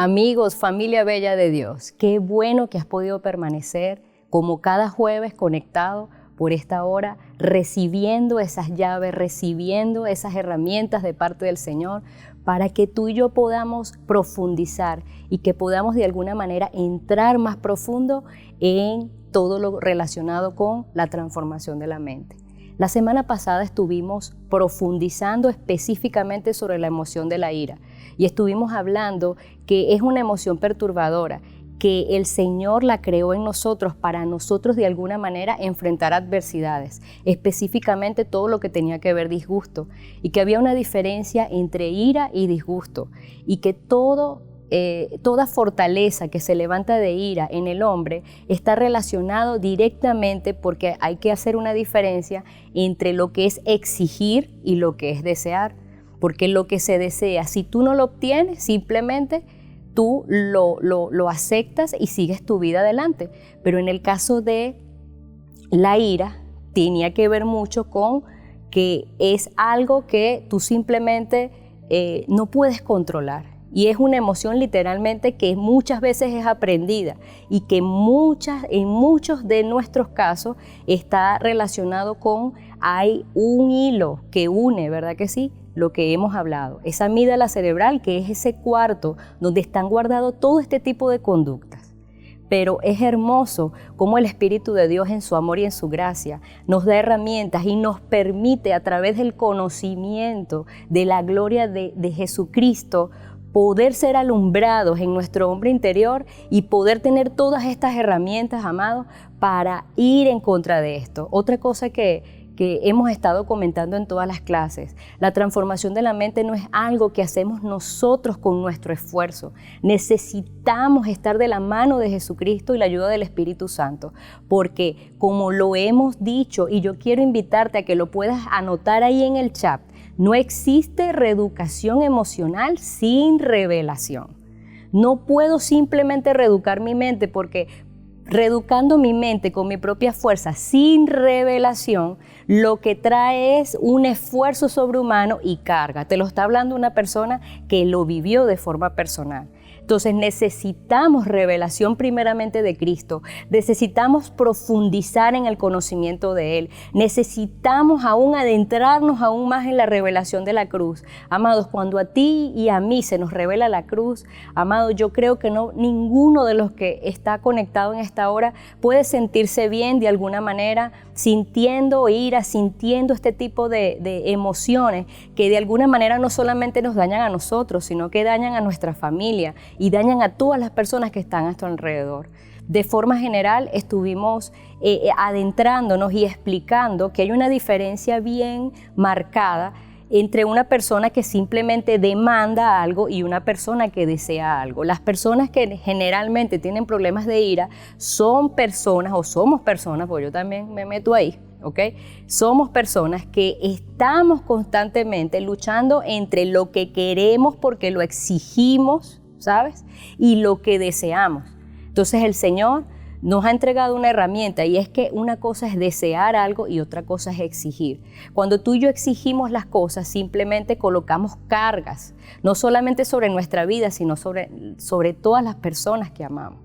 Amigos, familia bella de Dios, qué bueno que has podido permanecer como cada jueves conectado por esta hora, recibiendo esas llaves, recibiendo esas herramientas de parte del Señor para que tú y yo podamos profundizar y que podamos de alguna manera entrar más profundo en todo lo relacionado con la transformación de la mente. La semana pasada estuvimos profundizando específicamente sobre la emoción de la ira y estuvimos hablando que es una emoción perturbadora, que el Señor la creó en nosotros para nosotros de alguna manera enfrentar adversidades, específicamente todo lo que tenía que ver disgusto, y que había una diferencia entre ira y disgusto, y que toda fortaleza que se levanta de ira en el hombre está relacionado directamente, porque hay que hacer una diferencia entre lo que es exigir y lo que es desear, porque lo que se desea, si tú no lo obtienes, simplemente tú lo aceptas y sigues tu vida adelante. Pero en el caso de la ira, tenía que ver mucho con que es algo que tú simplemente no puedes controlar. Y es una emoción literalmente que muchas veces es aprendida y que en muchos de nuestros casos está relacionado con, hay un hilo que une, ¿verdad que sí?, lo que hemos hablado, esa amígdala cerebral, que es ese cuarto donde están guardados todo este tipo de conductas. Pero es hermoso cómo el Espíritu de Dios en su amor y en su gracia nos da herramientas y nos permite a través del conocimiento de la gloria de Jesucristo poder ser alumbrados en nuestro hombre interior y poder tener todas estas herramientas, amados, para ir en contra de esto. Otra cosa que hemos estado comentando en todas las clases, la transformación de la mente no es algo que hacemos nosotros con nuestro esfuerzo. Necesitamos estar de la mano de Jesucristo y la ayuda del Espíritu Santo, porque como lo hemos dicho, y yo quiero invitarte a que lo puedas anotar ahí en el chat, no existe reeducación emocional sin revelación. No puedo simplemente reeducar mi mente, porque reeducando mi mente con mi propia fuerza sin revelación, lo que trae es un esfuerzo sobrehumano y carga. Te lo está hablando una persona que lo vivió de forma personal. Entonces necesitamos revelación primeramente de Cristo, necesitamos profundizar en el conocimiento de Él, necesitamos aún adentrarnos aún más en la revelación de la cruz. Amados, cuando a ti y a mí se nos revela la cruz, amados, yo creo que ninguno de los que está conectado en esta hora puede sentirse bien de alguna manera, sintiendo ira, sintiendo este tipo de emociones que de alguna manera no solamente nos dañan a nosotros, sino que dañan a nuestra familia y dañan a todas las personas que están a nuestro alrededor. De forma general estuvimos adentrándonos y explicando que hay una diferencia bien marcada entre una persona que simplemente demanda algo y una persona que desea algo. Las personas que generalmente tienen problemas de ira son personas, o somos personas, porque yo también me meto ahí, ¿ok? Somos personas que estamos constantemente luchando entre lo que queremos porque lo exigimos, ¿sabes?, y lo que deseamos. Entonces el Señor nos ha entregado una herramienta, y es que una cosa es desear algo y otra cosa es exigir. Cuando tú y yo exigimos las cosas, simplemente colocamos cargas, no solamente sobre nuestra vida, sino sobre todas las personas que amamos.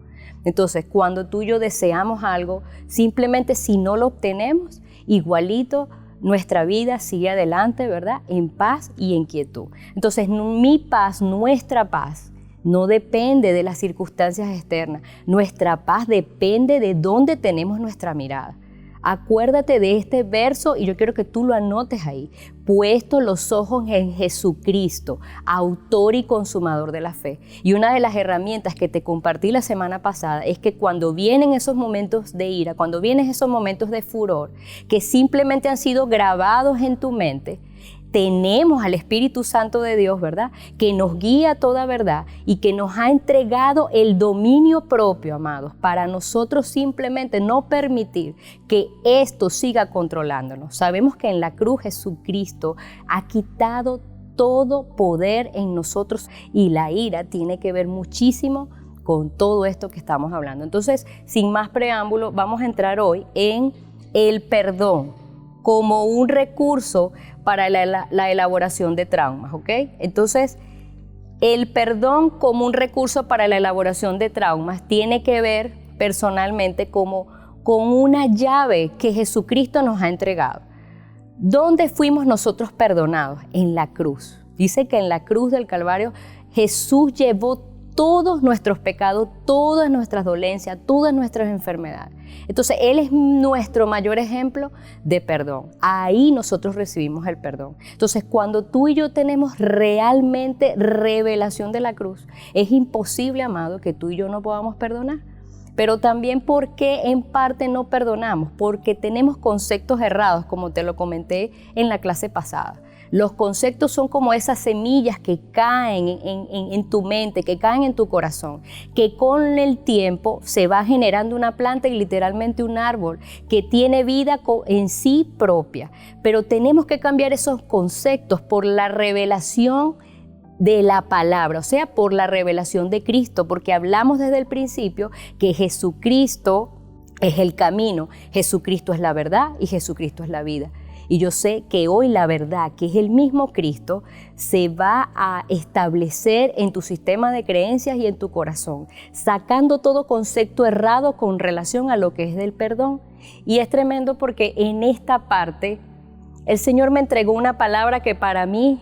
Entonces, cuando tú y yo deseamos algo, simplemente si no lo obtenemos, igualito nuestra vida sigue adelante, ¿verdad?, en paz y en quietud. Entonces, mi paz, nuestra paz, no depende de las circunstancias externas. Nuestra paz depende de dónde tenemos nuestra mirada. Acuérdate de este verso y yo quiero que tú lo anotes ahí. Puesto los ojos en Jesucristo, autor y consumador de la fe. Y una de las herramientas que te compartí la semana pasada es que cuando vienen esos momentos de ira, cuando vienen esos momentos de furor, que simplemente han sido grabados en tu mente, tenemos al Espíritu Santo de Dios, ¿verdad?, que nos guía a toda verdad y que nos ha entregado el dominio propio, amados, para nosotros simplemente no permitir que esto siga controlándonos. Sabemos que en la cruz Jesucristo ha quitado todo poder en nosotros y la ira tiene que ver muchísimo con todo esto que estamos hablando. Entonces, sin más preámbulo, vamos a entrar hoy en el perdón como un recurso para la elaboración de traumas, ¿ok? Entonces, El perdón como un recurso para la elaboración de traumas tiene que ver personalmente como con una llave que Jesucristo nos ha entregado. ¿Dónde fuimos nosotros perdonados? En la cruz. Dice que en la cruz del Calvario Jesús llevó todos nuestros pecados, todas nuestras dolencias, todas nuestras enfermedades. Entonces, Él es nuestro mayor ejemplo de perdón. Ahí nosotros recibimos el perdón. Entonces, cuando tú y yo tenemos realmente revelación de la cruz, es imposible, amado, que tú y yo no podamos perdonar. Pero también, ¿por qué en parte no perdonamos? Porque tenemos conceptos errados, como te lo comenté en la clase pasada. Los conceptos son como esas semillas que caen en tu mente, que caen en tu corazón, que con el tiempo se va generando una planta y literalmente un árbol que tiene vida en sí propia. Pero tenemos que cambiar esos conceptos por la revelación de la palabra, o sea, por la revelación de Cristo, porque hablamos desde el principio que Jesucristo es el camino, Jesucristo es la verdad y Jesucristo es la vida. Y yo sé que hoy la verdad, que es el mismo Cristo, se va a establecer en tu sistema de creencias y en tu corazón, sacando todo concepto errado con relación a lo que es del perdón. Y es tremendo porque en esta parte el Señor me entregó una palabra que para mí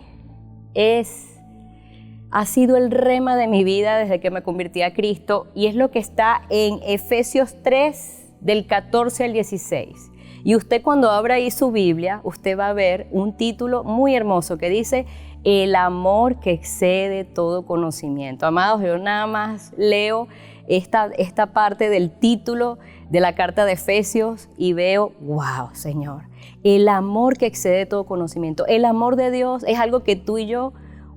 ha sido el rema de mi vida desde que me convertí a Cristo, y es lo que está en Efesios 3, del 14 al 16. Y usted, cuando abra ahí su Biblia, usted va a ver un título muy hermoso que dice el amor que excede todo conocimiento. Amados, yo nada más leo esta parte del título de la carta de Efesios y veo, wow, Señor, el amor que excede todo conocimiento. El amor de Dios es algo que tú y yo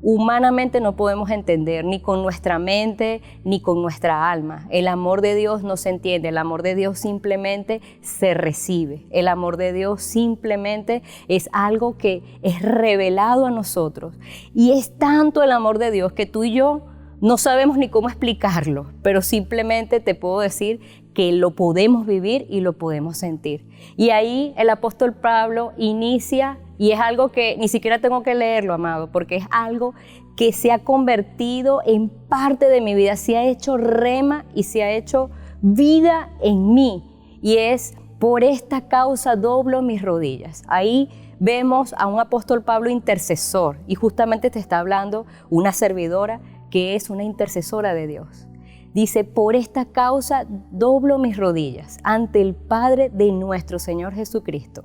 humanamente no podemos entender, ni con nuestra mente, ni con nuestra alma. El amor de Dios no se entiende, el amor de Dios simplemente se recibe. El amor de Dios simplemente es algo que es revelado a nosotros. Y es tanto el amor de Dios que tú y yo no sabemos ni cómo explicarlo, pero simplemente te puedo decir que lo podemos vivir y lo podemos sentir. Y ahí el apóstol Pablo inicia, y es algo que ni siquiera tengo que leerlo, amado, porque es algo que se ha convertido en parte de mi vida, se ha hecho rema y se ha hecho vida en mí. Y es: por esta causa doblo mis rodillas. Ahí vemos a un apóstol Pablo intercesor, y justamente te está hablando una servidora que es una intercesora de Dios. Dice: por esta causa doblo mis rodillas ante el Padre de nuestro Señor Jesucristo,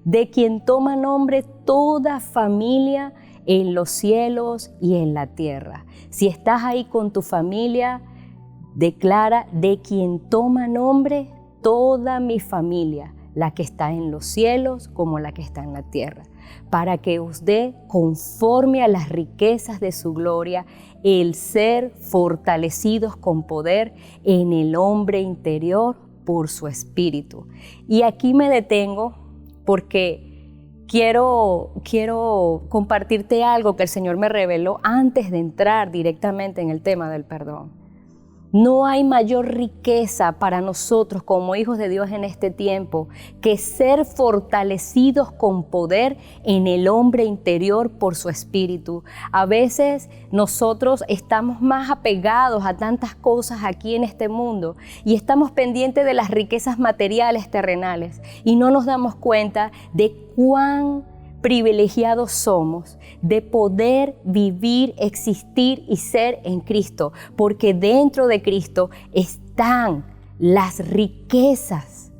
de quien toma nombre toda familia en los cielos y en la tierra. Si estás ahí con tu familia, declara: de quien toma nombre toda mi familia, la que está en los cielos como la que está en la tierra, para que os dé, conforme a las riquezas de su gloria, el ser fortalecidos con poder en el hombre interior por su espíritu. Y aquí me detengo porque quiero compartirte algo que el Señor me reveló antes de entrar directamente en el tema del perdón. No hay mayor riqueza para nosotros como hijos de Dios en este tiempo que ser fortalecidos con poder en el hombre interior por su espíritu. A veces nosotros estamos más apegados a tantas cosas aquí en este mundo y estamos pendientes de las riquezas materiales terrenales y no nos damos cuenta de cuán privilegiados somos de poder vivir, existir y ser en Cristo, porque dentro de Cristo están las riquezas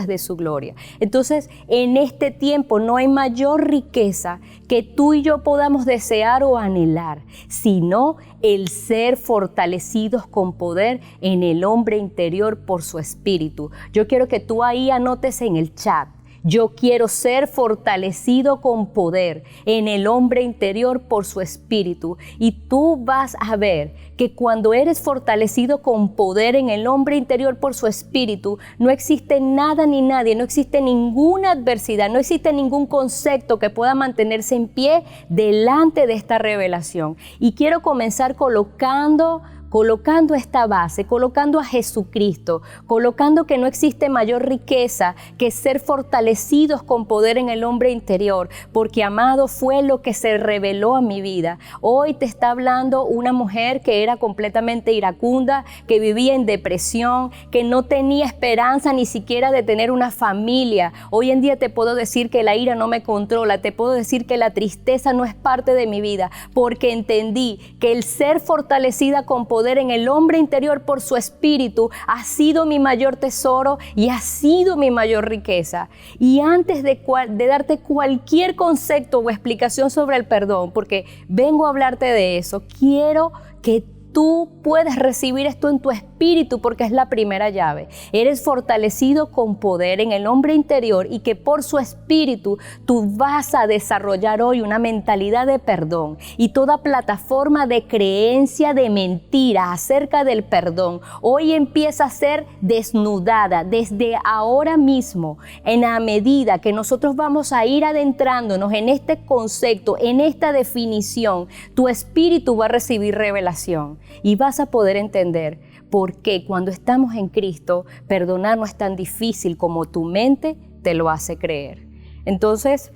de su gloria. Entonces, en este tiempo no hay mayor riqueza que tú y yo podamos desear o anhelar, sino el ser fortalecidos con poder en el hombre interior por su espíritu. Yo quiero que tú ahí anotes en el chat: yo quiero ser fortalecido con poder en el hombre interior por su espíritu. Y tú vas a ver que cuando eres fortalecido con poder en el hombre interior por su espíritu, no existe nada ni nadie, no existe ninguna adversidad, no existe ningún concepto que pueda mantenerse en pie delante de esta revelación. Y quiero comenzar colocando colocando esta base, colocando a Jesucristo, colocando que no existe mayor riqueza que ser fortalecidos con poder en el hombre interior, porque amado fue lo que se reveló a mi vida. Hoy te está hablando una mujer que era completamente iracunda, que vivía en depresión, que no tenía esperanza ni siquiera de tener una familia. Hoy en día te puedo decir que la ira no me controla, te puedo decir que la tristeza no es parte de mi vida, porque entendí que el ser fortalecida con poder en el hombre interior por su espíritu ha sido mi mayor tesoro y ha sido mi mayor riqueza. Y antes de darte cualquier concepto o explicación sobre el perdón, porque vengo a hablarte de eso, quiero que tú puedes recibir esto en tu espíritu porque es la primera llave. Eres fortalecido con poder en el hombre interior y que por su espíritu tú vas a desarrollar hoy una mentalidad de perdón y toda plataforma de creencia de mentira acerca del perdón hoy empieza a ser desnudada desde ahora mismo. En la medida que nosotros vamos a ir adentrándonos en este concepto, en esta definición, tu espíritu va a recibir revelación. Y vas a poder entender por qué cuando estamos en Cristo, perdonar no es tan difícil como tu mente te lo hace creer. Entonces,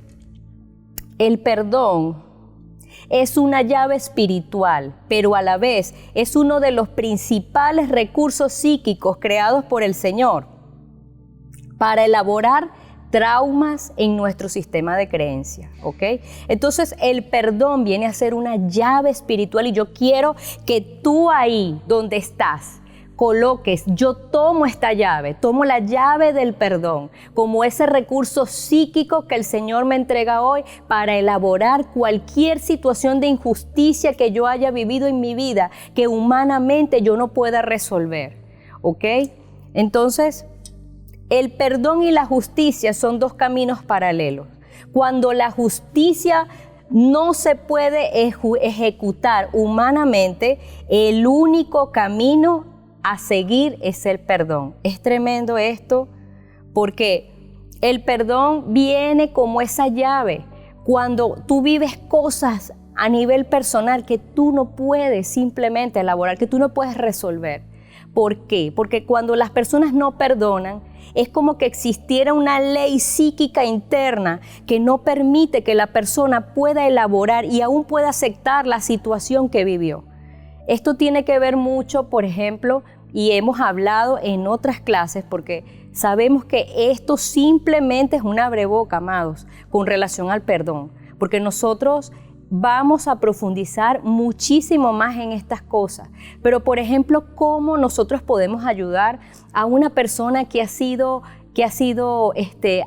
el perdón es una llave espiritual, pero a la vez es uno de los principales recursos psíquicos creados por el Señor para elaborar traumas en nuestro sistema de creencia, ¿ok? Entonces el perdón viene a ser una llave espiritual y yo quiero que tú ahí donde estás coloques, yo tomo esta llave, tomo la llave del perdón como ese recurso psíquico que el Señor me entrega hoy para elaborar cualquier situación de injusticia que yo haya vivido en mi vida que humanamente yo no pueda resolver, ¿ok? Entonces, el perdón y la justicia son dos caminos paralelos. Cuando la justicia no se puede ejecutar humanamente, el único camino a seguir es el perdón. Es tremendo esto porque el perdón viene como esa llave. Cuando tú vives cosas a nivel personal que tú no puedes simplemente elaborar, que tú no puedes resolver. ¿Por qué? Porque cuando las personas no perdonan, es como que existiera una ley psíquica interna que no permite que la persona pueda elaborar y aún pueda aceptar la situación que vivió. Esto tiene que ver mucho, por ejemplo, y hemos hablado en otras clases, porque sabemos que esto simplemente es un abreboca, amados, con relación al perdón, porque nosotros vamos a profundizar muchísimo más en estas cosas. Pero, por ejemplo, ¿cómo nosotros podemos ayudar a una persona que ha sido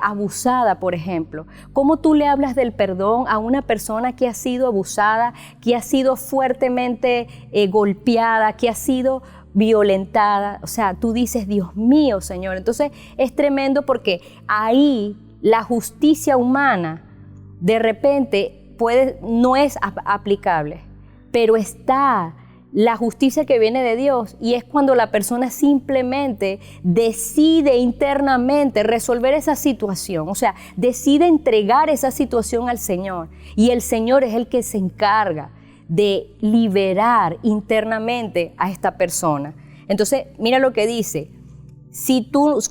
abusada, por ejemplo? ¿Cómo tú le hablas del perdón a una persona que ha sido abusada, que ha sido fuertemente golpeada, que ha sido violentada? O sea, tú dices, Dios mío, Señor. Entonces, es tremendo porque ahí la justicia humana de repente no es aplicable, pero está la justicia que viene de Dios y es cuando la persona simplemente decide internamente resolver esa situación, o sea, decide entregar esa situación al Señor y el Señor es el que se encarga de liberar internamente a esta persona. Entonces, mira lo que dice.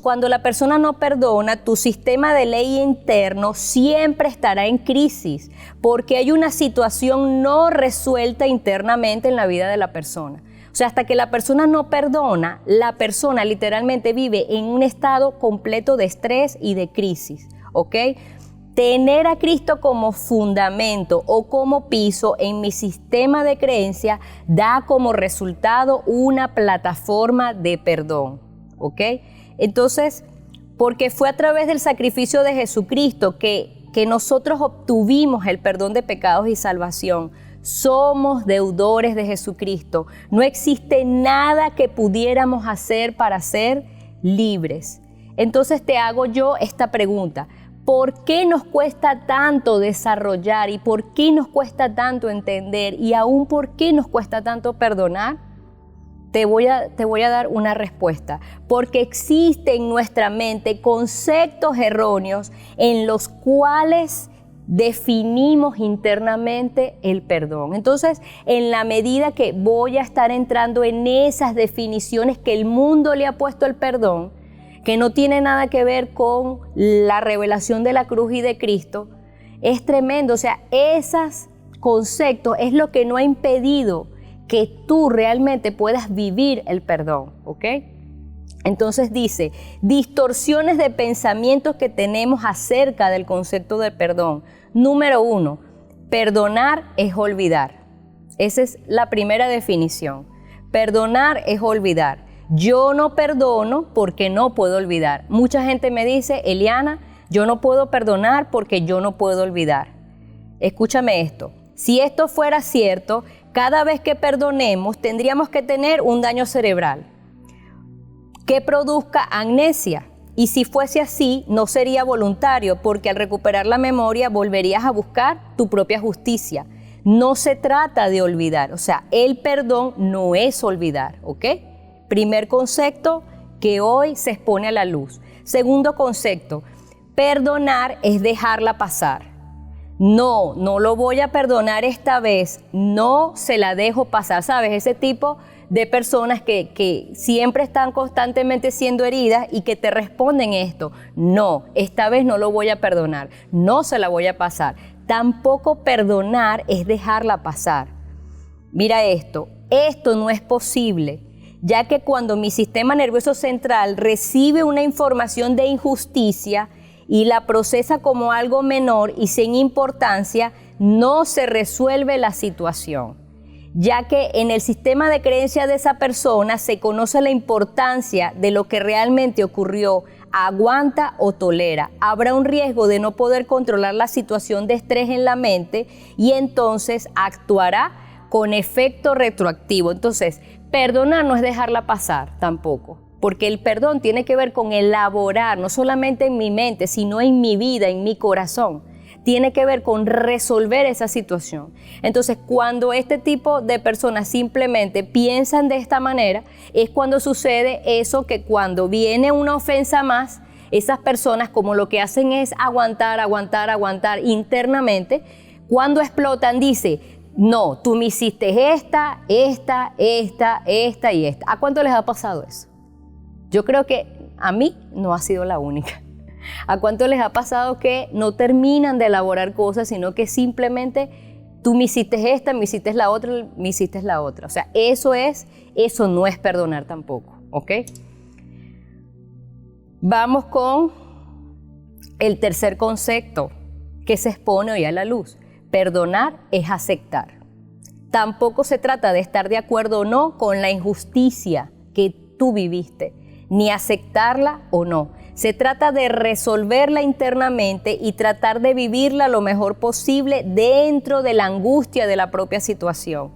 Cuando la persona no perdona, tu sistema de ley interno siempre estará en crisis porque hay una situación no resuelta internamente en la vida de la persona. O sea, hasta que la persona no perdona, la persona literalmente vive en un estado completo de estrés y de crisis, ¿ok? Tener a Cristo como fundamento o como piso en mi sistema de creencia da como resultado una plataforma de perdón. ¿Ok? Entonces, porque fue a través del sacrificio de Jesucristo que nosotros obtuvimos el perdón de pecados y salvación. Somos deudores de Jesucristo. No existe nada que pudiéramos hacer para ser libres. Entonces te hago yo esta pregunta. ¿Por qué nos cuesta tanto desarrollar y por qué nos cuesta tanto entender y aún por qué nos cuesta tanto perdonar? Te voy a dar una respuesta, porque existe en nuestra mente conceptos erróneos en los cuales definimos internamente el perdón. Entonces, en la medida que voy a estar entrando en esas definiciones que el mundo le ha puesto al perdón, que no tiene nada que ver con la revelación de la cruz y de Cristo, es tremendo. O sea, esos conceptos es lo que no ha impedido que tú realmente puedas vivir el perdón, ¿ok? Entonces dice, distorsiones de pensamientos que tenemos acerca del concepto del perdón. Número 1, perdonar es olvidar. Esa es la primera definición. Perdonar es olvidar. Yo no perdono porque no puedo olvidar. Mucha gente me dice, Eliana, yo no puedo perdonar porque yo no puedo olvidar. Escúchame esto. Si esto fuera cierto, cada vez que perdonemos tendríamos que tener un daño cerebral que produzca amnesia. Y si fuese así, no sería voluntario, porque al recuperar la memoria volverías a buscar tu propia justicia. No se trata de olvidar, o sea, el perdón no es olvidar, ¿ok? Primer concepto que hoy se expone a la luz. Segundo concepto, perdonar es dejarla pasar. No lo voy a perdonar esta vez, no se la dejo pasar, ¿sabes? Ese tipo de personas que siempre están constantemente siendo heridas y que te responden esto, no, esta vez no lo voy a perdonar, no se la voy a pasar. Tampoco perdonar es dejarla pasar. Mira esto no es posible, ya que cuando mi sistema nervioso central recibe una información de injusticia y la procesa como algo menor y sin importancia, no se resuelve la situación, ya que en el sistema de creencia de esa persona se conoce la importancia de lo que realmente ocurrió, aguanta o tolera. Habrá un riesgo de no poder controlar la situación de estrés en la mente y entonces actuará con efecto retroactivo. Entonces, perdonar no es dejarla pasar tampoco, porque el perdón tiene que ver con elaborar, no solamente en mi mente, sino en mi vida, en mi corazón. Tiene que ver con resolver esa situación. Entonces, cuando este tipo de personas simplemente piensan de esta manera, es cuando sucede eso, que cuando viene una ofensa más, esas personas como lo que hacen es aguantar internamente. Cuando explotan, dice, no, tú me hiciste esta y esta. ¿A cuánto les ha pasado eso? Yo creo que a mí no ha sido la única. ¿A cuánto les ha pasado que no terminan de elaborar cosas, sino que simplemente tú me hiciste esta, me hiciste la otra, me hiciste la otra? O sea, eso no es perdonar tampoco, ¿ok? Vamos con el tercer concepto que se expone hoy a la luz. Perdonar es aceptar. Tampoco se trata de estar de acuerdo o no con la injusticia que tú viviste, ni aceptarla o no. Se trata de resolverla internamente y tratar de vivirla lo mejor posible dentro de la angustia de la propia situación.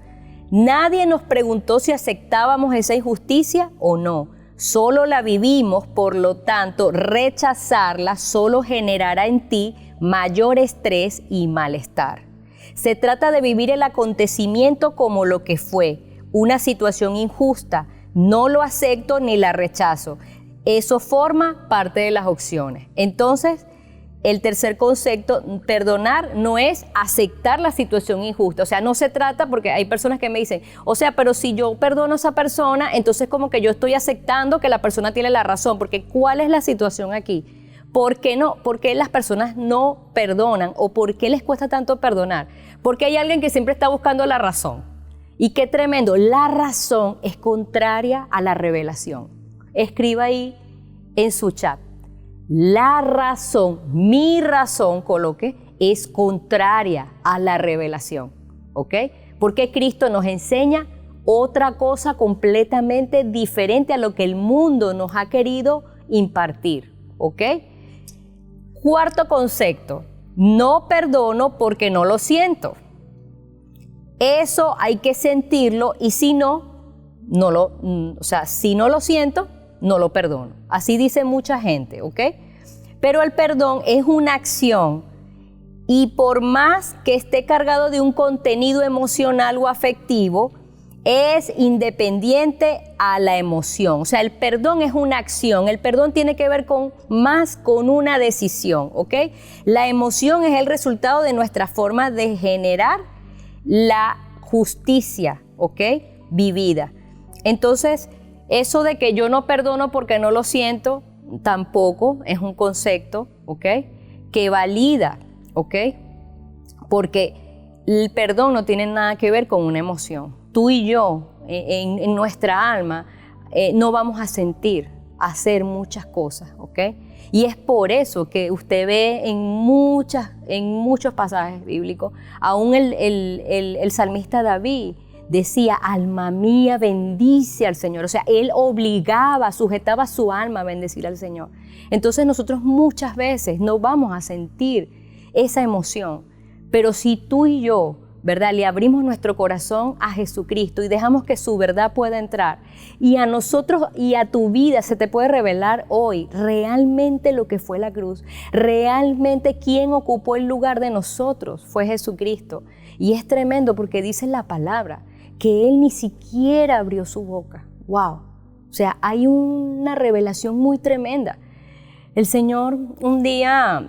Nadie nos preguntó si aceptábamos esa injusticia o no. Solo la vivimos, por lo tanto, rechazarla solo generará en ti mayor estrés y malestar. Se trata de vivir el acontecimiento como lo que fue, una situación injusta. No lo acepto ni la rechazo. Eso forma parte de las opciones. Entonces, el tercer concepto, perdonar, no es aceptar la situación injusta. O sea, no se trata, porque hay personas que me dicen, o sea, pero si yo perdono a esa persona, entonces como que yo estoy aceptando que la persona tiene la razón, porque ¿cuál es la situación aquí? ¿Por qué no? ¿Por qué las personas no perdonan? ¿O por qué les cuesta tanto perdonar? Porque hay alguien que siempre está buscando la razón. Y qué tremendo, la razón es contraria a la revelación. Escriba ahí en su chat, la razón, mi razón, coloque, es contraria a la revelación, ¿ok? Porque Cristo nos enseña otra cosa completamente diferente a lo que el mundo nos ha querido impartir, ¿ok? Cuarto concepto, no perdono porque no lo siento. Eso hay que sentirlo y si no lo siento, no lo perdono. Así dice mucha gente, ¿ok? Pero el perdón es una acción y por más que esté cargado de un contenido emocional o afectivo, es independiente a la emoción. O sea, el perdón es una acción. El perdón tiene que ver más con una decisión, ¿ok? La emoción es el resultado de nuestra forma de generar la justicia, ¿ok? Vivida. Entonces, eso de que yo no perdono porque no lo siento, tampoco es un concepto, ¿ok? Que valida, ¿ok? Porque el perdón no tiene nada que ver con una emoción. Tú y yo, en nuestra alma, no vamos a sentir, hacer muchas cosas, ¿ok? Y es por eso que usted ve en muchos pasajes bíblicos, aún el salmista David decía, alma mía, bendice al Señor. O sea, él sujetaba su alma a bendecir al Señor. Entonces nosotros muchas veces no vamos a sentir esa emoción, pero si tú y yo, ¿verdad?, le abrimos nuestro corazón a Jesucristo y dejamos que su verdad pueda entrar, y a nosotros y a tu vida se te puede revelar hoy realmente lo que fue la cruz, realmente quién ocupó el lugar de nosotros fue Jesucristo. Y es tremendo porque dice la palabra que Él ni siquiera abrió su boca. ¡Wow! O sea, hay una revelación muy tremenda. El Señor un día,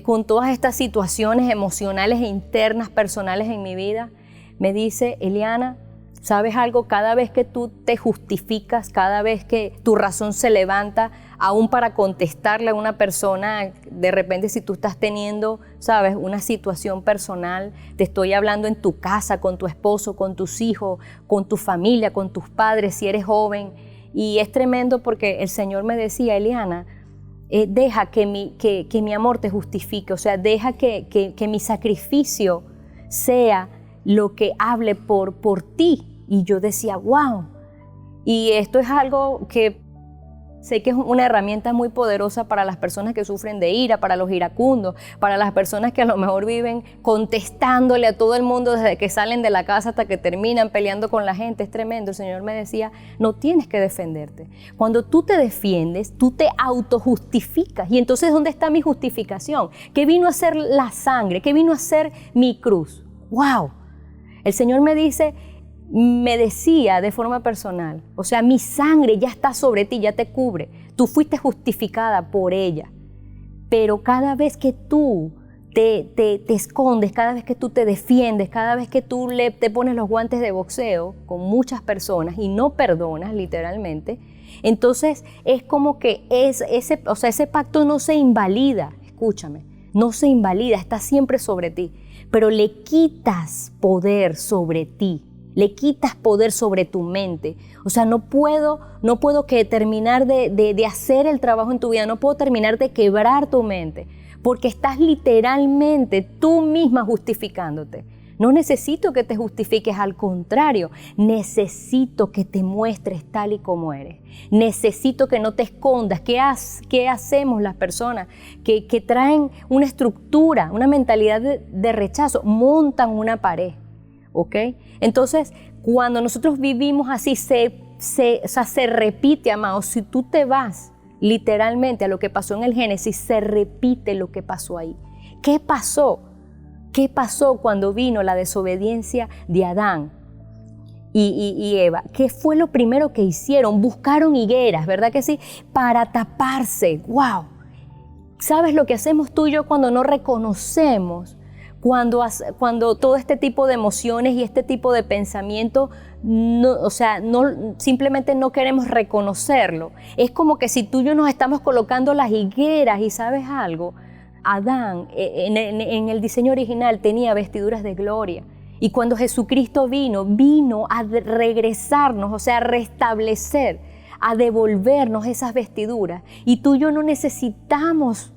con todas estas situaciones emocionales e internas, personales en mi vida, me dice, Eliana, ¿sabes algo? Cada vez que tú te justificas, cada vez que tu razón se levanta, aún para contestarle a una persona, de repente si tú estás teniendo, ¿sabes?, una situación personal, te estoy hablando en tu casa, con tu esposo, con tus hijos, con tu familia, con tus padres, si eres joven. Y es tremendo porque el Señor me decía, Eliana, deja que mi amor te justifique, o sea, deja que mi sacrificio sea lo que hable por ti. Y yo decía, wow. Y esto es algo que sé que es una herramienta muy poderosa para las personas que sufren de ira, para los iracundos, para las personas que a lo mejor viven contestándole a todo el mundo desde que salen de la casa hasta que terminan peleando con la gente. Es tremendo. El Señor me decía, no tienes que defenderte. Cuando tú te defiendes, tú te autojustificas. Y entonces, ¿dónde está mi justificación? ¿Qué vino a hacer la sangre? ¿Qué vino a hacer mi cruz? ¡Wow! El Señor me decía de forma personal, o sea, mi sangre ya está sobre ti, ya te cubre. Tú fuiste justificada por ella. Pero cada vez que tú te escondes, cada vez que tú te defiendes, cada vez que tú te pones los guantes de boxeo con muchas personas y no perdonas literalmente, entonces es como que ese pacto no se invalida, escúchame, no se invalida, está siempre sobre ti, pero le quitas poder sobre ti. Le quitas poder sobre tu mente. O sea, no puedo que terminar de hacer el trabajo en tu vida, no puedo terminar de quebrar tu mente, porque estás literalmente tú misma justificándote. No necesito que te justifiques, al contrario, necesito que te muestres tal y como eres. Necesito que no te escondas. ¿Qué hacemos las personas que traen una estructura, una mentalidad de rechazo? Montan una pared. ¿Ok? Entonces, cuando nosotros vivimos así, se repite, amados. Si tú te vas literalmente a lo que pasó en el Génesis, se repite lo que pasó ahí. ¿Qué pasó? ¿Qué pasó cuando vino la desobediencia de Adán y Eva? ¿Qué fue lo primero que hicieron? Buscaron higueras, ¿verdad que sí? Para taparse. ¡Wow! ¿Sabes lo que hacemos tú y yo cuando no reconocemos? Cuando todo este tipo de emociones y este tipo de pensamiento, simplemente no queremos reconocerlo. Es como que si tú y yo nos estamos colocando las higueras, y ¿sabes algo? Adán, en el diseño original, tenía vestiduras de gloria. Y cuando Jesucristo vino a regresarnos, o sea, a restablecer, a devolvernos esas vestiduras. Y tú y yo no necesitamos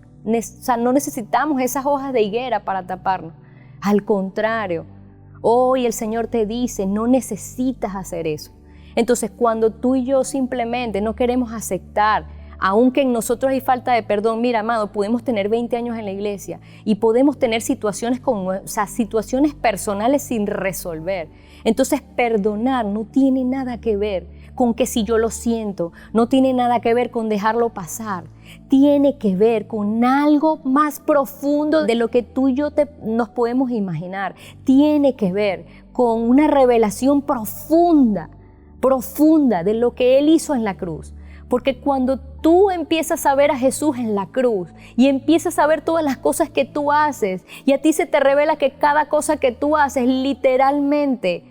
esas hojas de higuera para taparnos. Al contrario, hoy el Señor te dice, no necesitas hacer eso. Entonces, cuando tú y yo simplemente no queremos aceptar, aunque en nosotros hay falta de perdón, mira, amado, podemos tener 20 años en la iglesia y podemos tener situaciones personales sin resolver. Entonces, perdonar no tiene nada que ver con que si yo lo siento. No tiene nada que ver con dejarlo pasar. Tiene que ver con algo más profundo de lo que tú y yo nos podemos imaginar. Tiene que ver con una revelación profunda de lo que Él hizo en la cruz. Porque cuando tú empiezas a ver a Jesús en la cruz y empiezas a ver todas las cosas que tú haces y a ti se te revela que cada cosa que tú haces literalmente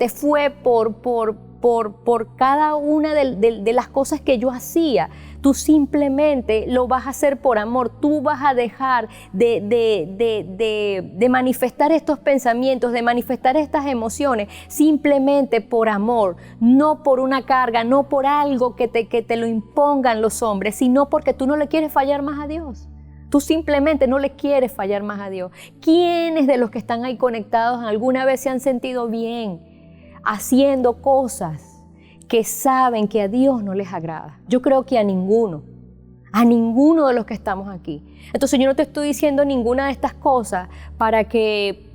fue por cada una de las cosas que yo hacía. Tú simplemente lo vas a hacer por amor. Tú vas a dejar de manifestar estos pensamientos, de manifestar estas emociones, simplemente por amor, no por una carga, no por algo que te lo impongan los hombres, sino porque tú no le quieres fallar más a Dios. Tú simplemente no le quieres fallar más a Dios. ¿Quiénes de los que están ahí conectados alguna vez se han sentido bien haciendo cosas que saben que a Dios no les agrada? Yo creo que a ninguno de los que estamos aquí. Entonces yo no te estoy diciendo ninguna de estas cosas para que,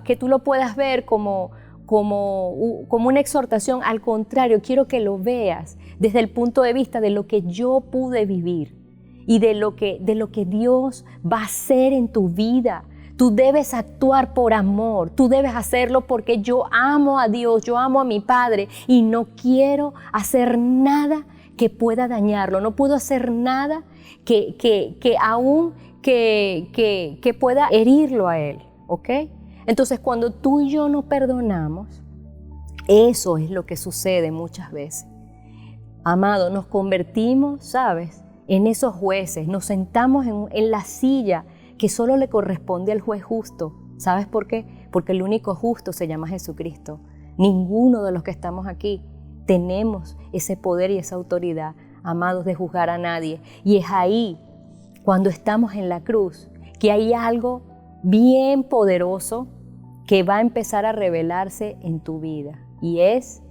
que tú lo puedas ver como una exhortación. Al contrario, quiero que lo veas desde el punto de vista de lo que yo pude vivir y de lo que Dios va a hacer en tu vida. Tú debes actuar por amor, tú debes hacerlo porque yo amo a Dios, yo amo a mi Padre y no quiero hacer nada que pueda dañarlo, no puedo hacer nada que pueda herirlo a Él, ¿ok? Entonces cuando tú y yo no perdonamos, eso es lo que sucede muchas veces. Amado, nos convertimos, ¿sabes?, en esos jueces, nos sentamos en la silla que solo le corresponde al juez justo. ¿Sabes por qué? Porque el único justo se llama Jesucristo. Ninguno de los que estamos aquí tenemos ese poder y esa autoridad, amados, de juzgar a nadie. Y es ahí, cuando estamos en la cruz, que hay algo bien poderoso que va a empezar a revelarse en tu vida. Y es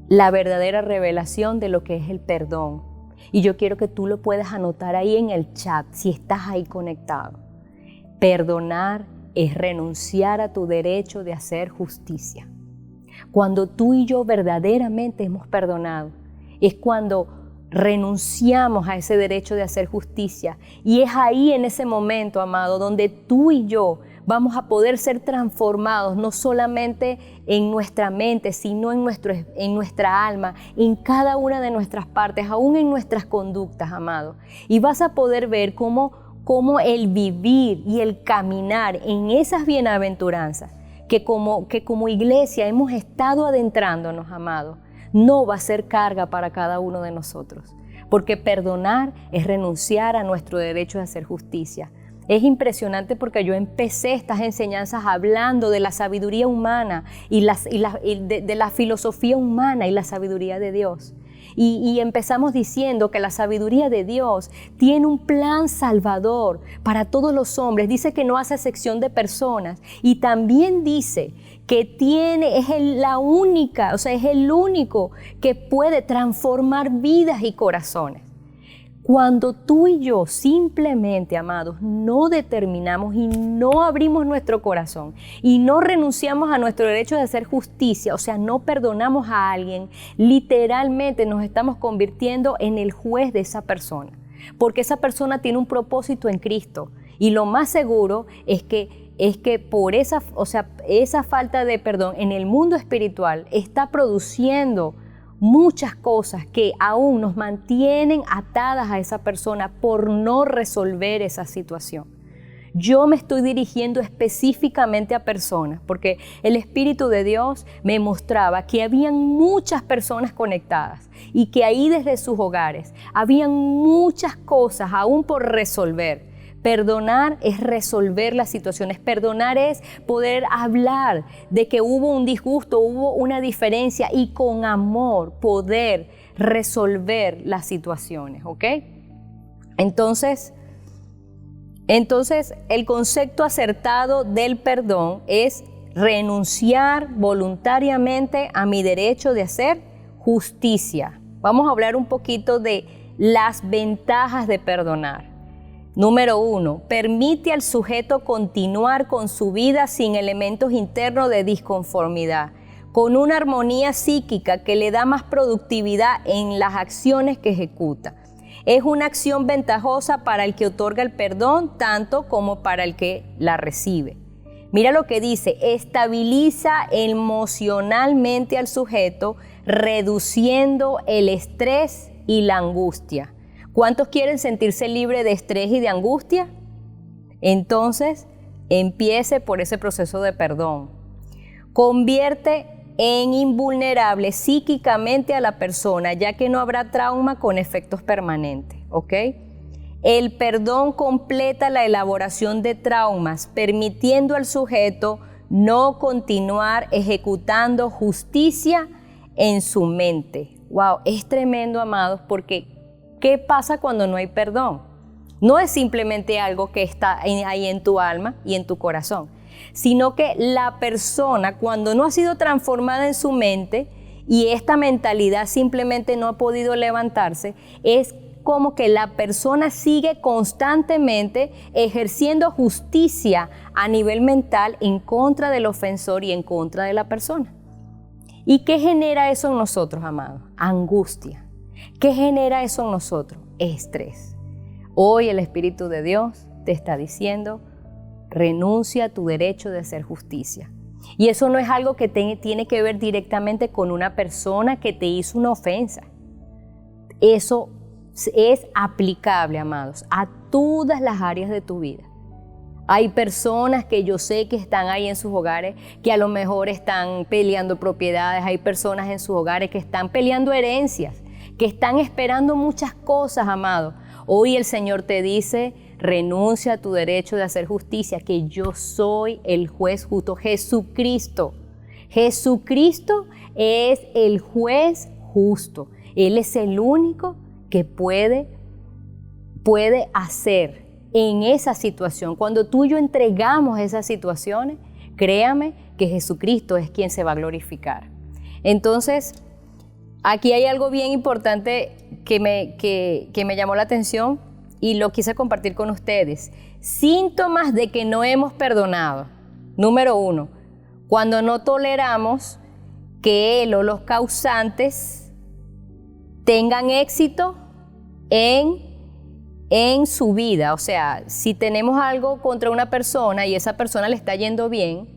la verdadera revelación de lo que es el perdón. Y yo quiero que tú lo puedas anotar ahí en el chat, si estás ahí conectado. Perdonar es renunciar a tu derecho de hacer justicia. Cuando tú y yo verdaderamente hemos perdonado, es cuando renunciamos a ese derecho de hacer justicia. Y es ahí, en ese momento, amado, donde tú y yo vamos a poder ser transformados, no solamente en nuestra mente, sino en nuestra alma, en cada una de nuestras partes, aún en nuestras conductas, amado. Y vas a poder ver cómo el vivir y el caminar en esas bienaventuranzas que como iglesia hemos estado adentrándonos, amado, no va a ser carga para cada uno de nosotros. Porque perdonar es renunciar a nuestro derecho de hacer justicia. Es impresionante porque yo empecé estas enseñanzas hablando de la sabiduría humana y de la filosofía humana y la sabiduría de Dios. Y empezamos diciendo que la sabiduría de Dios tiene un plan salvador para todos los hombres. Dice que no hace excepción de personas y también dice que es el único que puede transformar vidas y corazones. Cuando tú y yo simplemente, amados, no determinamos y no abrimos nuestro corazón y no renunciamos a nuestro derecho de hacer justicia, o sea, no perdonamos a alguien, literalmente nos estamos convirtiendo en el juez de esa persona, porque esa persona tiene un propósito en Cristo y lo más seguro es que por esa falta de perdón en el mundo espiritual está produciendo muchas cosas que aún nos mantienen atadas a esa persona por no resolver esa situación. Yo me estoy dirigiendo específicamente a personas porque el Espíritu de Dios me mostraba que habían muchas personas conectadas y que ahí desde sus hogares habían muchas cosas aún por resolver. Perdonar es resolver las situaciones. Perdonar es poder hablar de que hubo un disgusto, hubo una diferencia y con amor poder resolver las situaciones, ¿ok? Entonces, el concepto acertado del perdón es renunciar voluntariamente a mi derecho de hacer justicia. Vamos a hablar un poquito de las ventajas de perdonar. Número 1, permite al sujeto continuar con su vida sin elementos internos de disconformidad. con una armonía psíquica que le da más productividad en las acciones que ejecuta. Es una acción ventajosa para el que otorga el perdón, tanto como para el que la recibe. Mira lo que dice: estabiliza emocionalmente al sujeto, reduciendo el estrés y la angustia. ¿Cuántos quieren sentirse libres de estrés y de angustia? Entonces, empiece por ese proceso de perdón. Convierte en invulnerable psíquicamente a la persona, ya que no habrá trauma con efectos permanentes, ¿ok? El perdón completa la elaboración de traumas, permitiendo al sujeto no continuar ejecutando justicia en su mente. Wow, es tremendo, amados, porque ¿qué pasa cuando no hay perdón? No es simplemente algo que está ahí en tu alma y en tu corazón, sino que la persona, cuando no ha sido transformada en su mente y esta mentalidad simplemente no ha podido levantarse, es como que la persona sigue constantemente ejerciendo justicia a nivel mental en contra del ofensor y en contra de la persona. ¿Y qué genera eso en nosotros, amados? Angustia. ¿Qué genera eso en nosotros? Estrés. Hoy el Espíritu de Dios te está diciendo: renuncia a tu derecho de hacer justicia. Y eso no es algo que tiene que ver directamente con una persona que te hizo una ofensa. Eso es aplicable, amados, a todas las áreas de tu vida. Hay personas que yo sé que están ahí en sus hogares, que a lo mejor están peleando propiedades. Hay personas en sus hogares que están peleando herencias, que están esperando muchas cosas, amados. Hoy el Señor te dice: renuncia a tu derecho de hacer justicia, que yo soy el juez justo. Jesucristo es el juez justo. Él es el único que puede hacer en esa situación. Cuando tú y yo entregamos esas situaciones, créame que Jesucristo es quien se va a glorificar. Entonces, aquí hay algo bien importante que me llamó la atención y lo quise compartir con ustedes. Síntomas de que no hemos perdonado. Número 1, cuando no toleramos que él o los causantes tengan éxito en su vida. O sea, si tenemos algo contra una persona y esa persona le está yendo bien,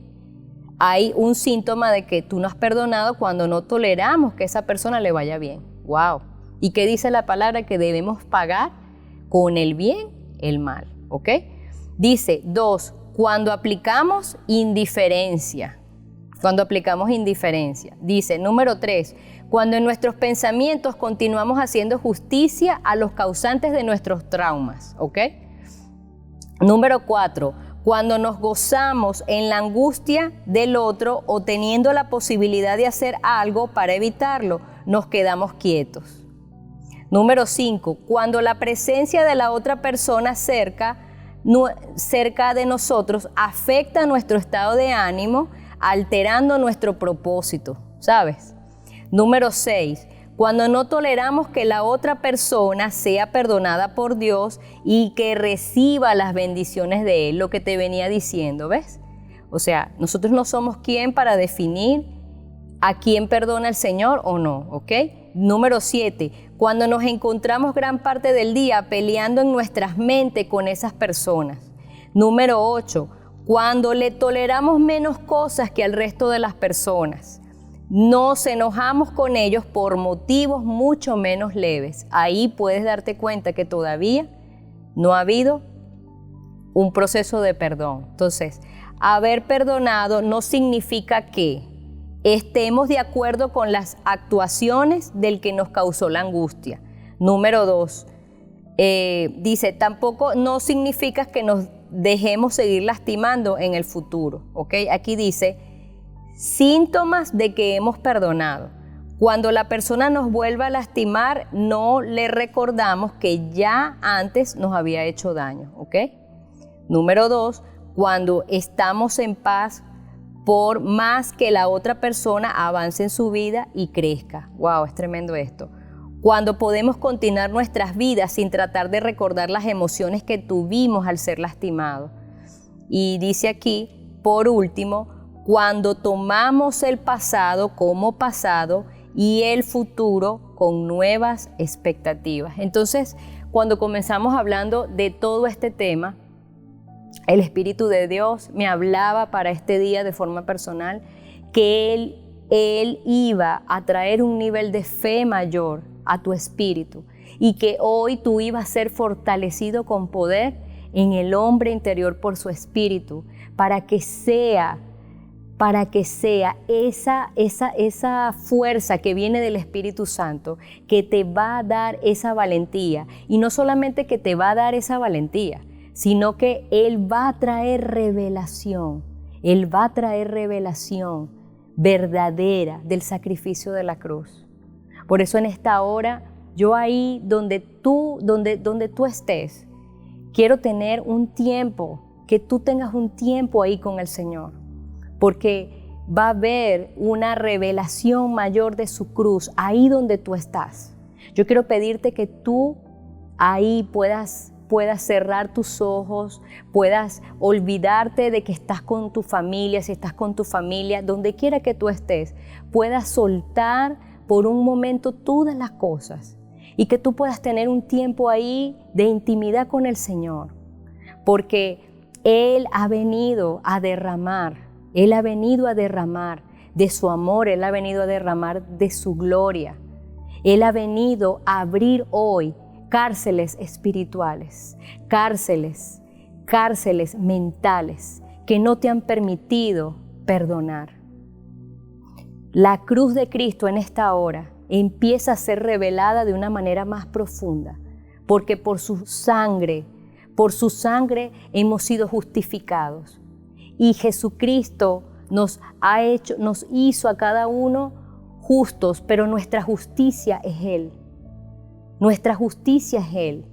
hay un síntoma de que tú no has perdonado cuando no toleramos que esa persona le vaya bien. ¡Wow! ¿Y qué dice la palabra? Que debemos pagar con el bien el mal, ¿ok? Dice 2, cuando aplicamos indiferencia. Dice número 3, cuando en nuestros pensamientos continuamos haciendo justicia a los causantes de nuestros traumas, ¿ok? Número 4, cuando nos gozamos en la angustia del otro o teniendo la posibilidad de hacer algo para evitarlo, nos quedamos quietos. Número 5, cuando la presencia de la otra persona cerca de nosotros afecta nuestro estado de ánimo, alterando nuestro propósito, ¿sabes? Número 6, cuando no toleramos que la otra persona sea perdonada por Dios y que reciba las bendiciones de Él, lo que te venía diciendo, ¿ves? O sea, nosotros no somos quien para definir a quién perdona el Señor o no, ¿ok? Número 7, cuando nos encontramos gran parte del día peleando en nuestras mentes con esas personas. Número 8, cuando le toleramos menos cosas que al resto de las personas. Nos enojamos con ellos por motivos mucho menos leves. Ahí puedes darte cuenta que todavía no ha habido un proceso de perdón. Entonces, haber perdonado no significa que estemos de acuerdo con las actuaciones del que nos causó la angustia. Número 2, dice, tampoco no significa que nos dejemos seguir lastimando en el futuro. ¿Ok? Aquí dice, síntomas de que hemos perdonado. Cuando la persona nos vuelve a lastimar, no le recordamos que ya antes nos había hecho daño, ¿ok? Número 2, cuando estamos en paz por más que la otra persona avance en su vida y crezca. ¡Wow! Es tremendo esto. Cuando podemos continuar nuestras vidas sin tratar de recordar las emociones que tuvimos al ser lastimados. Y dice aquí, por último, cuando tomamos el pasado como pasado y el futuro con nuevas expectativas. Entonces, cuando comenzamos hablando de todo este tema, el Espíritu de Dios me hablaba para este día de forma personal que Él iba a traer un nivel de fe mayor a tu espíritu y que hoy tú ibas a ser fortalecido con poder en el hombre interior por su espíritu para que sea esa fuerza que viene del Espíritu Santo que te va a dar esa valentía. Y no solamente que te va a dar esa valentía, sino que Él va a traer revelación. Él va a traer revelación verdadera del sacrificio de la cruz. Por eso en esta hora, yo ahí donde tú estés, quiero tener un tiempo, que tú tengas un tiempo ahí con el Señor. Porque va a haber una revelación mayor de su cruz ahí donde tú estás. Yo quiero pedirte que tú ahí puedas cerrar tus ojos, puedas olvidarte de que estás con tu familia, si estás con tu familia, donde quiera que tú estés, puedas soltar por un momento todas las cosas y que tú puedas tener un tiempo ahí de intimidad con el Señor. Porque Él ha venido a derramar. Él ha venido a derramar de su amor, Él ha venido a derramar de su gloria. Él ha venido a abrir hoy cárceles espirituales, cárceles mentales que no te han permitido perdonar. La cruz de Cristo en esta hora empieza a ser revelada de una manera más profunda, porque por su sangre hemos sido justificados. Y Jesucristo nos hizo a cada uno justos, pero nuestra justicia es Él. Nuestra justicia es Él.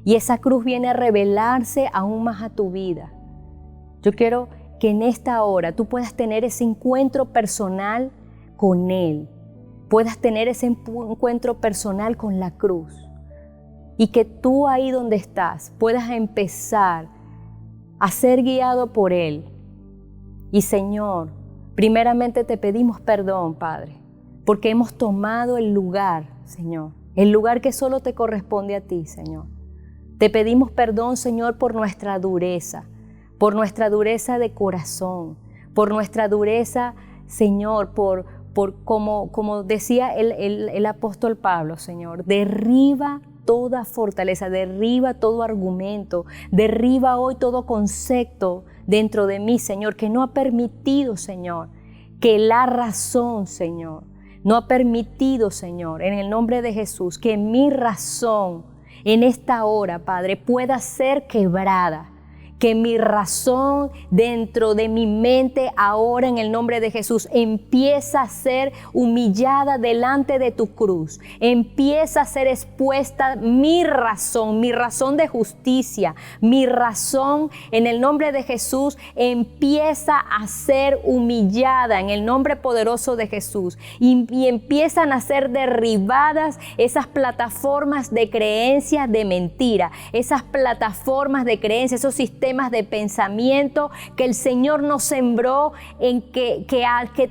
Y esa cruz viene a revelarse aún más a tu vida. Yo quiero que en esta hora tú puedas tener ese encuentro personal con Él. Puedas tener ese encuentro personal con la cruz. Y que tú ahí donde estás puedas empezar a ser guiado por Él. Y Señor, primeramente te pedimos perdón, Padre, porque hemos tomado el lugar, Señor, el lugar que solo te corresponde a ti, Señor. Te pedimos perdón, Señor, por nuestra dureza de corazón, por nuestra dureza, Señor, por como decía el apóstol Pablo, Señor, derriba toda fortaleza, derriba todo argumento, derriba hoy todo concepto dentro de mí, Señor, que no ha permitido, Señor, que la razón, Señor, no ha permitido, Señor, en el nombre de Jesús, que mi razón en esta hora, Padre, pueda ser quebrada. Que mi razón dentro de mi mente ahora en el nombre de Jesús empieza a ser humillada delante de tu cruz. Empieza a ser expuesta mi razón de justicia, mi razón en el nombre de Jesús empieza a ser humillada en el nombre poderoso de Jesús y empiezan a ser derribadas esas plataformas de creencias de mentira, esas plataformas de creencias, esos sistemas de pensamiento que el Señor nos sembró en que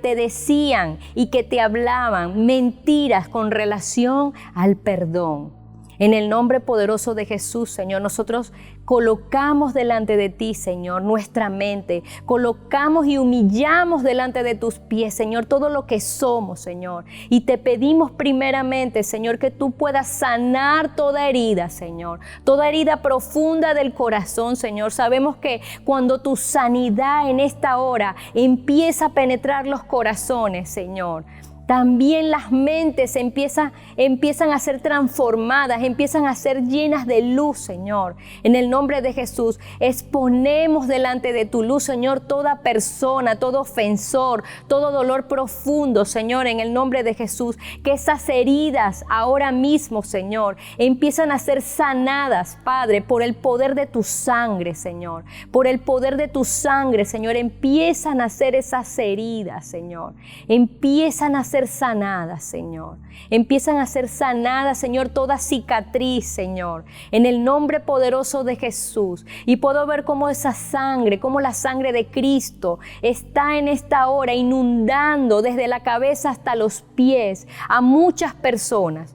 te decían y que te hablaban mentiras con relación al perdón. En el nombre poderoso de Jesús, Señor, nosotros colocamos delante de ti, Señor, nuestra mente. Colocamos y humillamos delante de tus pies, Señor, todo lo que somos, Señor. Y te pedimos primeramente, Señor, que tú puedas sanar toda herida, Señor. Toda herida profunda del corazón, Señor. Sabemos que cuando tu sanidad en esta hora empieza a penetrar los corazones, Señor, también las mentes empiezan a ser transformadas, empiezan a ser llenas de luz, Señor. En el nombre de Jesús, exponemos delante de tu luz, Señor, toda persona, todo ofensor, todo dolor profundo, Señor, en el nombre de Jesús. Que esas heridas ahora mismo, Señor, empiezan a ser sanadas, Padre, por el poder de tu sangre, Señor. Por el poder de tu sangre, Señor, empiezan a ser esas heridas, Señor. Empiezan a ser ser sanadas, Señor. Empiezan a ser sanadas, Señor, toda cicatriz, Señor, en el nombre poderoso de Jesús. Y puedo ver cómo esa sangre, cómo la sangre de Cristo está en esta hora inundando desde la cabeza hasta los pies a muchas personas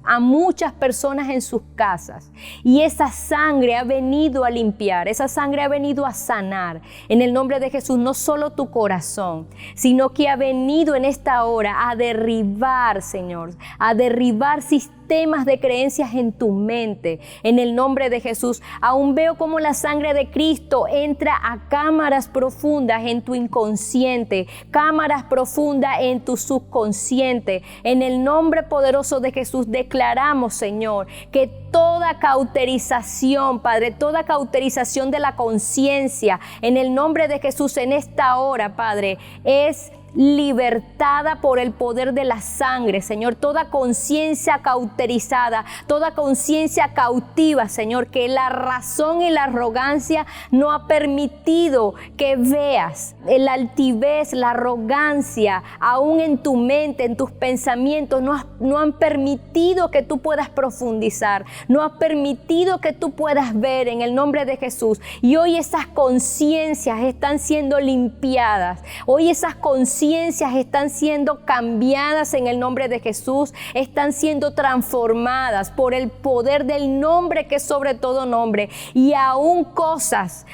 en sus casas. Y esa sangre ha venido a limpiar, esa sangre ha venido a sanar en el nombre de Jesús, no solo tu corazón, sino que ha venido en esta hora a derribar, Señor, a derribar sistemas de creencias en tu mente, en el nombre de Jesús. Aún veo cómo la sangre de Cristo entra a cámaras profundas en tu inconsciente, cámaras profundas en tu subconsciente. En el nombre poderoso de Jesús declaramos, Señor, que toda cauterización, Padre, toda cauterización de la conciencia, en el nombre de Jesús en esta hora, Padre, es libertada por el poder de la sangre, Señor. Toda conciencia cauterizada, toda conciencia cautiva, Señor, que la razón y la arrogancia no ha permitido que veas, la altivez, la arrogancia, aún en tu mente, en tus pensamientos, no han permitido que tú puedas profundizar, no ha permitido que tú puedas ver en el nombre de Jesús. Y hoy esas conciencias están siendo limpiadas, hoy esas conciencias están siendo cambiadas en el nombre de Jesús, están siendo transformadas por el poder del nombre que es sobre todo nombre. Y aún cosas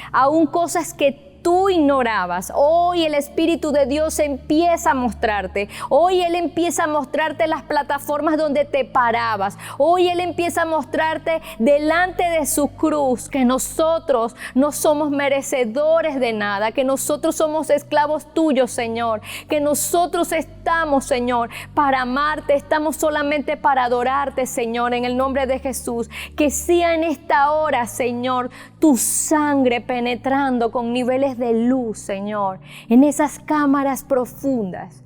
que tú ignorabas, hoy el Espíritu de Dios empieza a mostrarte. Hoy Él empieza a mostrarte las plataformas donde te parabas. Hoy Él empieza a mostrarte delante de su cruz que nosotros no somos merecedores de nada, que nosotros somos esclavos tuyos, Señor, que nosotros estamos, Señor, para amarte, estamos solamente para adorarte, Señor, en el nombre de Jesús. Que sea en esta hora, Señor, tu sangre penetrando con niveles de luz, Señor, en esas cámaras profundas,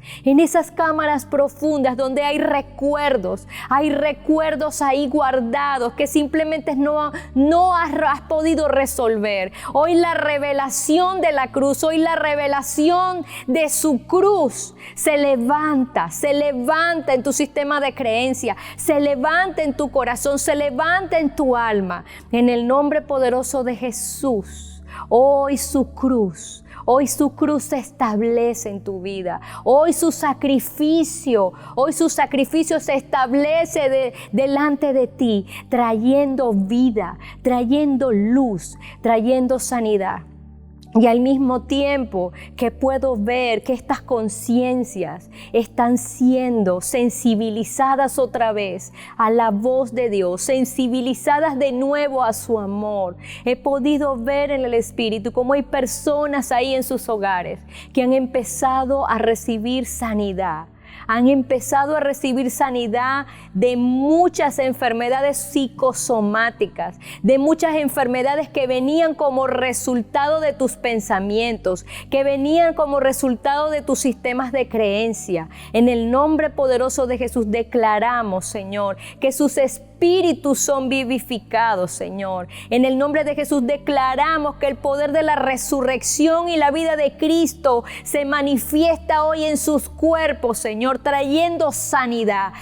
donde hay recuerdos ahí guardados que simplemente no has podido resolver. Hoy la revelación de la cruz, hoy la revelación de su cruz se levanta en tu sistema de creencia, se levanta en tu corazón, se levanta en tu alma, en el nombre poderoso de Jesús. Hoy su cruz se establece en tu vida. Hoy su sacrificio se establece delante de ti, trayendo vida, trayendo luz, trayendo sanidad. Y al mismo tiempo que puedo ver que estas conciencias están siendo sensibilizadas otra vez a la voz de Dios, sensibilizadas de nuevo a su amor. He podido ver en el Espíritu cómo hay personas ahí en sus hogares que han empezado a recibir sanidad. Han empezado a recibir sanidad de muchas enfermedades psicosomáticas, de muchas enfermedades que venían como resultado de tus pensamientos, que venían como resultado de tus sistemas de creencia. En el nombre poderoso de Jesús declaramos, Señor, que sus espíritus son vivificados, Señor. En el nombre de Jesús declaramos que el poder de la resurrección y la vida de Cristo se manifiesta hoy en sus cuerpos, Señor, trayendo sanidad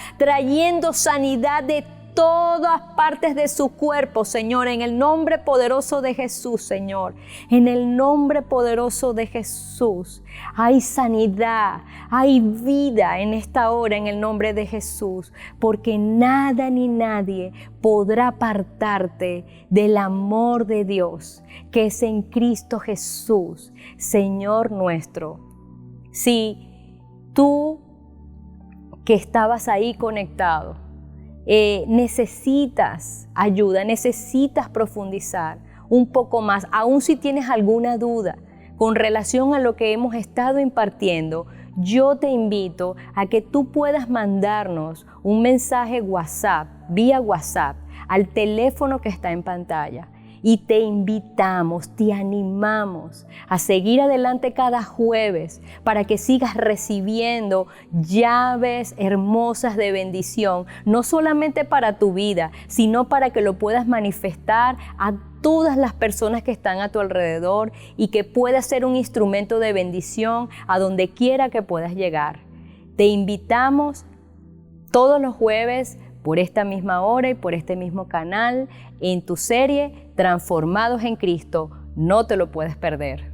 de todas partes de su cuerpo, Señor, en el nombre poderoso de Jesús, Señor. En el nombre poderoso de Jesús hay sanidad, hay vida en esta hora en el nombre de Jesús, porque nada ni nadie podrá apartarte del amor de Dios que es en Cristo Jesús, Señor nuestro. Si tú que estabas ahí conectado, necesitas ayuda, necesitas profundizar un poco más, aun si tienes alguna duda con relación a lo que hemos estado impartiendo, yo te invito a que tú puedas mandarnos un mensaje WhatsApp, vía WhatsApp, al teléfono que está en pantalla. Y te invitamos, te animamos a seguir adelante cada jueves para que sigas recibiendo llaves hermosas de bendición, no solamente para tu vida, sino para que lo puedas manifestar a todas las personas que están a tu alrededor y que puedas ser un instrumento de bendición a donde quiera que puedas llegar. Te invitamos todos los jueves por esta misma hora y por este mismo canal en tu serie Transformados en Cristo. No te lo puedes perder.